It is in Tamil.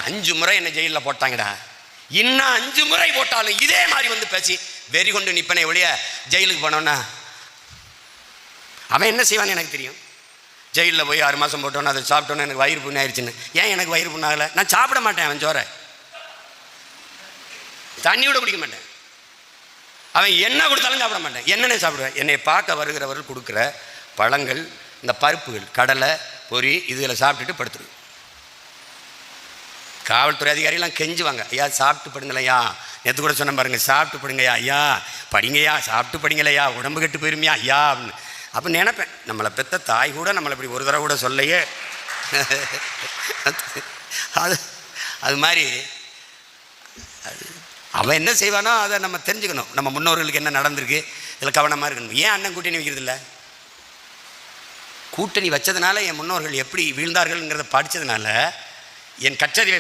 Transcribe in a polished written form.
5 முறை என்ன ஜெயிலில் போட்டாங்கடா, இன்னும் 5 முறை போட்டாலும் இதே மாதிரி வந்து பேசி வெறி கொண்டு நிப்பனை ஒழிய ஜெயிலுக்கு போனோன்னா அவன் என்ன செய்வான்னு எனக்கு தெரியும். ஜெயிலில் போய் 6 மாதம் போட்டோன்னு அதை சாப்பிட்டோன்னு எனக்கு வயிறு புண்ணு ஆயிடுச்சுன்னு. ஏன் எனக்கு வயிறு புண்ணாகலை? நான் சாப்பிட மாட்டேன். அவன் சோற தண்ணி கூட குடிக்க மாட்டேன். அவன் என்ன கொடுத்தாலும் சாப்பிட மாட்டேன். என்னென்ன சாப்பிடுவேன்? என்னை பார்க்க வருகிறவர்கள் கொடுக்குற பழங்கள், இந்த பருப்புகள், கடலை, பொரி, இதில் சாப்பிட்டுட்டு படுத்துருவேன். காவல்துறை அதிகாரிலாம் கெஞ்சுவாங்க, ஐயா சாப்பிட்டு படுங்களையா, நேற்று கூட சொன்ன பாருங்க, சாப்பிட்டு படுங்கய்யா, ஐயா படிங்கய்யா, சாப்பிட்டு படிங்களையா, உடம்பு கெட்டு போயிருமையா ஐயா அப்படின்னு. அப்போ நினைப்பேன், நம்மளை பெற்ற தாய் கூட நம்மளை இப்படி ஒரு தடவை கூட சொல்லையே. அது மாதிரி அவன் என்ன செய்வானோ அதை நம்ம தெரிஞ்சுக்கணும். நம்ம முன்னோர்களுக்கு என்ன நடந்திருக்கு, இதில் கவனமாக இருக்கணும். ஏன் அண்ணன் கூட்டணி வைக்கிறதில்ல? கூட்டணி வச்சதுனால என் முன்னோர்கள் எப்படி வீழ்ந்தார்கள்ங்கிறத படித்ததுனால என் கற்றறிவை